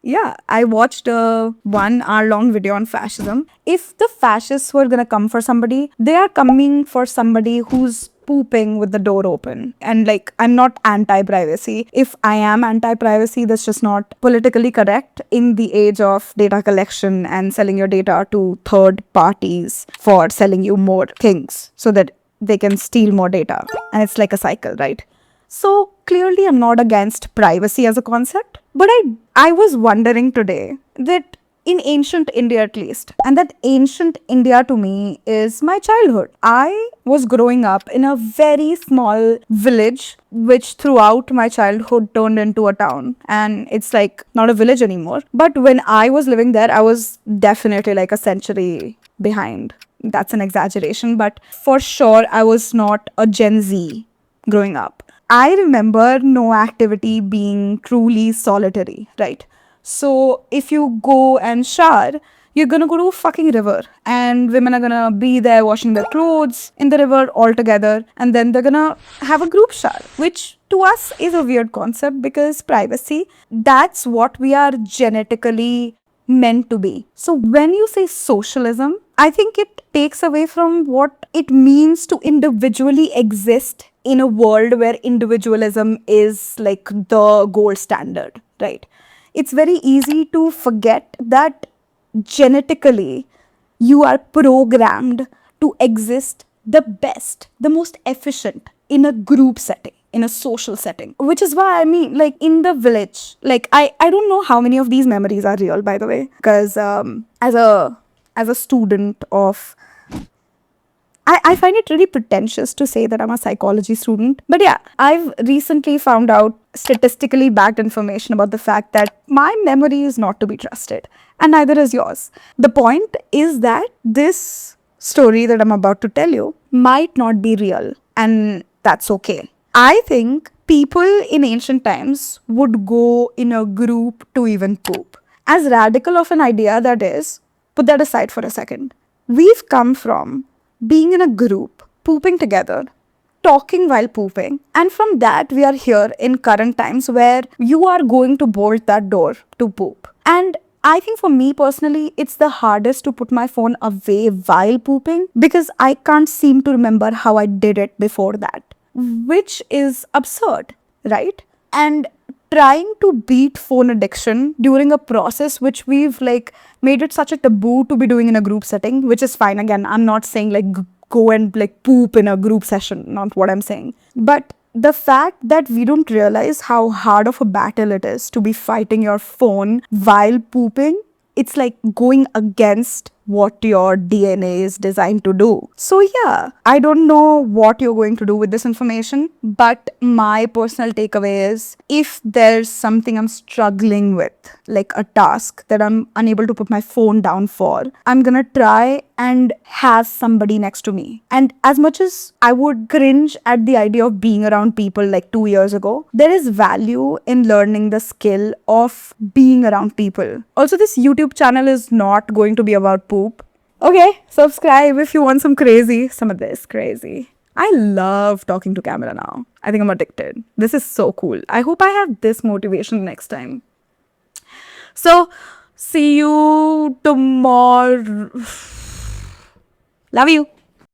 Yeah, I watched a 1 hour long video on fascism. If the fascists were gonna come for somebody, they are coming for somebody who's pooping with the door open. And like, I'm not anti-privacy. If I am anti-privacy, that's just not politically correct in the age of data collection and selling your data to third parties for selling you more things so that they can steal more data. And it's like a cycle, right? So clearly, I'm not against privacy as a concept, but I was wondering today that in ancient India at least, and that ancient India to me is my childhood. I was growing up in a very small village, which throughout my childhood turned into a town, and it's like not a village anymore. But when I was living there, I was definitely like a century behind. That's an exaggeration, but for sure, I was not a Gen Z growing up. I remember no activity being truly solitary, right? So if you go and shower, you're gonna go to a fucking river, and women are gonna be there washing their clothes in the river all together, and then they're gonna have a group shower, which to us is a weird concept because privacy, that's what we are genetically meant to be. So when you say socialism, I think it takes away from what it means to individually exist in a world where individualism is like the gold standard, right? It's very easy to forget that genetically you are programmed to exist the best, the most efficient in a group setting, in a social setting, which is why I mean, like in the village, like I don't know how many of these memories are real, by the way, because as a student of, I find it really pretentious to say that I'm a psychology student. But yeah, I've recently found out statistically backed information about the fact that my memory is not to be trusted, and neither is yours. The point is that this story that I'm about to tell you might not be real, and that's okay. I think people in ancient times would go in a group to even poop. As radical of an idea that is, put that aside for a second. We've come from being in a group, pooping together, talking while pooping, and from that, we are here in current times where you are going to bolt that door to poop. And I think for me personally, it's the hardest to put my phone away while pooping because I can't seem to remember how I did it before that, which is absurd, right? And trying to beat phone addiction during a process which we've like made it such a taboo to be doing in a group setting, which is fine. Again, I'm not saying like go and like poop in a group session, not what I'm saying. But the fact that we don't realize how hard of a battle it is to be fighting your phone while pooping, it's like going against what your DNA is designed to do. So yeah, I don't know what you're going to do with this information, but my personal takeaway is if there's something I'm struggling with, like a task that I'm unable to put my phone down for, I'm gonna try and have somebody next to me. And as much as I would cringe at the idea of being around people like 2 years ago, there is value in learning the skill of being around people. Also, this YouTube channel is not going to be about poop. Okay, subscribe if you want some of this crazy. I love talking to camera now. I think I'm addicted. This is so cool. I hope I have this motivation next time. So, see you tomorrow. Love you.